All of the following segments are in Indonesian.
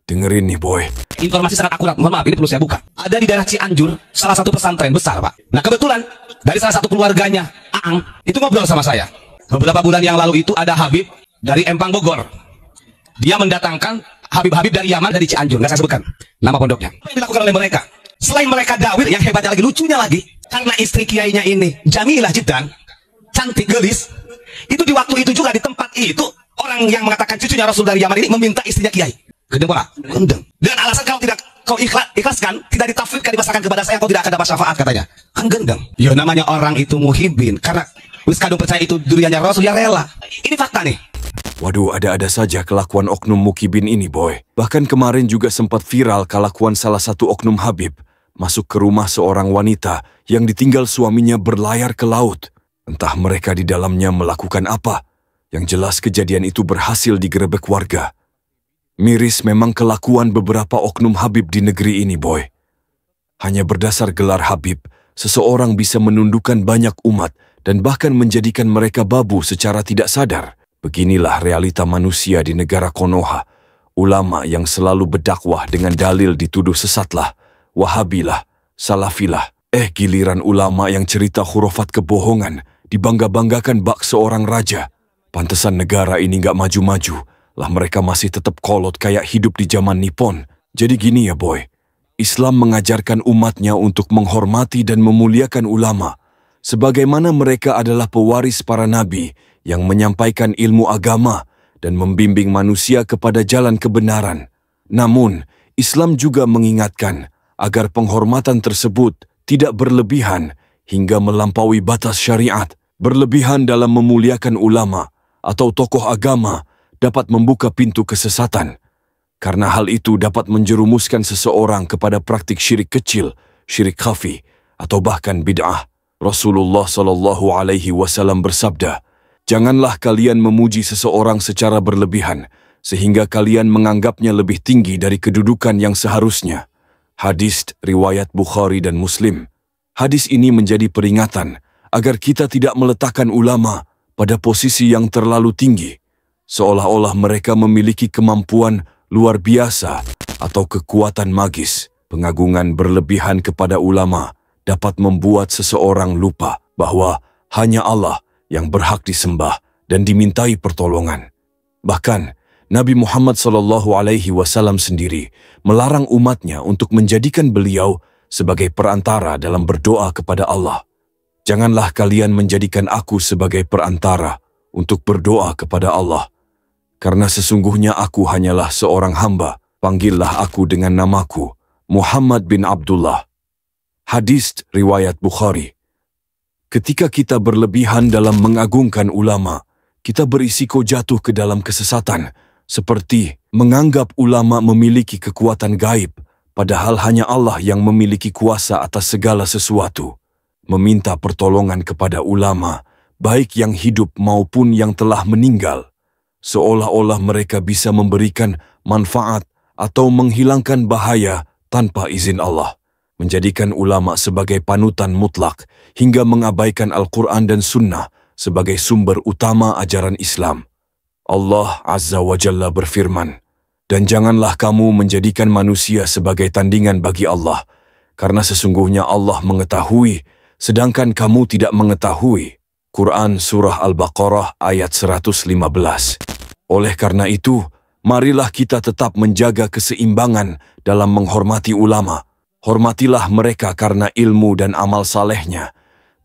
Dengerin nih boy. Informasi sangat akurat, mohon maaf ini perlu saya buka. Ada di daerah Cianjur, salah satu pesantren besar Pak. Nah kebetulan, dari salah satu keluarganya, Aang, itu ngobrol sama saya. Beberapa bulan yang lalu itu ada Habib dari Empang Bogor. Dia mendatangkan Habib-Habib dari Yaman, dari Cianjur, nggak saya sebutkan nama pondoknya. Apa yang dilakukan oleh mereka? Selain mereka dawil, yang hebatnya lagi, lucunya lagi, karena istri kiainya ini Jamilah Jiddan, cantik gelis, itu di waktu itu juga di tempat itu, orang yang mengatakan cucunya Rasul dari Yaman ini meminta istrinya kiai. Gendeng Pak, gendeng. Dengan alasan kalau tidak kau ikhlaskan, tidak ditafsirkan, dipasangkan kepada saya, kau tidak akan dapat syafaat katanya. Kan gendeng. Ya namanya orang itu muhibbin, karena wis kadung percaya itu duriannya Rasul, ya rela. Ini fakta nih. Waduh, ada-ada saja kelakuan oknum mukibin ini boy. Bahkan kemarin juga sempat viral kelakuan salah satu oknum Habib masuk ke rumah seorang wanita yang ditinggal suaminya berlayar ke laut. Entah mereka di dalamnya melakukan apa. Yang jelas kejadian itu berhasil digerebek warga. Miris memang kelakuan beberapa oknum Habib di negeri ini, boy. Hanya berdasar gelar Habib, seseorang bisa menundukkan banyak umat dan bahkan menjadikan mereka babu secara tidak sadar. Beginilah realita manusia di negara Konoha. Ulama yang selalu berdakwah dengan dalil dituduh sesatlah, wahabilah, salafilah. Giliran ulama yang cerita khurafat kebohongan dibangga-banggakan bak seorang raja. Pantesan negara ini nggak maju-maju. Lah mereka masih tetap kolot kayak hidup di zaman Nippon. Jadi gini ya boy, Islam mengajarkan umatnya untuk menghormati dan memuliakan ulama, sebagaimana mereka adalah pewaris para nabi yang menyampaikan ilmu agama dan membimbing manusia kepada jalan kebenaran. Namun, Islam juga mengingatkan agar penghormatan tersebut tidak berlebihan hingga melampaui batas syariat. Berlebihan dalam memuliakan ulama atau tokoh agama dapat membuka pintu kesesatan, karena hal itu dapat menjerumuskan seseorang kepada praktik syirik kecil, syirik khafi, atau bahkan bid'ah. Rasulullah SAW bersabda, "Janganlah kalian memuji seseorang secara berlebihan, sehingga kalian menganggapnya lebih tinggi dari kedudukan yang seharusnya." Hadis riwayat Bukhari dan Muslim. Hadis ini menjadi peringatan agar kita tidak meletakkan ulama pada posisi yang terlalu tinggi, seolah-olah mereka memiliki kemampuan luar biasa atau kekuatan magis. Pengagungan berlebihan kepada ulama dapat membuat seseorang lupa bahwa hanya Allah yang berhak disembah dan dimintai pertolongan. Bahkan, Nabi Muhammad SAW sendiri melarang umatnya untuk menjadikan beliau sebagai perantara dalam berdoa kepada Allah. Janganlah kalian menjadikan aku sebagai perantara untuk berdoa kepada Allah. Karena sesungguhnya aku hanyalah seorang hamba, panggillah aku dengan namaku, Muhammad bin Abdullah. Hadis riwayat Bukhari. Ketika kita berlebihan dalam mengagungkan ulama, kita berisiko jatuh ke dalam kesesatan, seperti menganggap ulama memiliki kekuatan gaib, padahal hanya Allah yang memiliki kuasa atas segala sesuatu. Meminta pertolongan kepada ulama, baik yang hidup maupun yang telah meninggal, seolah-olah mereka bisa memberikan manfaat atau menghilangkan bahaya tanpa izin Allah. Menjadikan ulama sebagai panutan mutlak hingga mengabaikan Al-Quran dan Sunnah sebagai sumber utama ajaran Islam. Allah Azza wa Jalla berfirman, "Dan janganlah kamu menjadikan manusia sebagai tandingan bagi Allah, karena sesungguhnya Allah mengetahui, sedangkan kamu tidak mengetahui." Quran Surah Al-Baqarah ayat 115. Oleh karena itu, marilah kita tetap menjaga keseimbangan dalam menghormati ulama. Hormatilah mereka karena ilmu dan amal salehnya,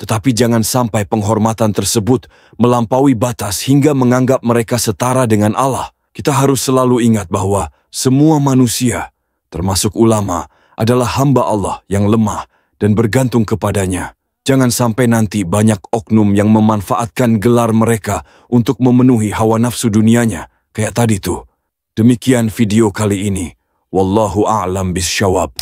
tetapi jangan sampai penghormatan tersebut melampaui batas hingga menganggap mereka setara dengan Allah. Kita harus selalu ingat bahwa semua manusia, termasuk ulama, adalah hamba Allah yang lemah dan bergantung kepadanya. Jangan sampai nanti banyak oknum yang memanfaatkan gelar mereka untuk memenuhi hawa nafsu dunianya, kayak tadi tuh. Demikian video kali ini. Wallahu a'lam bisyawab.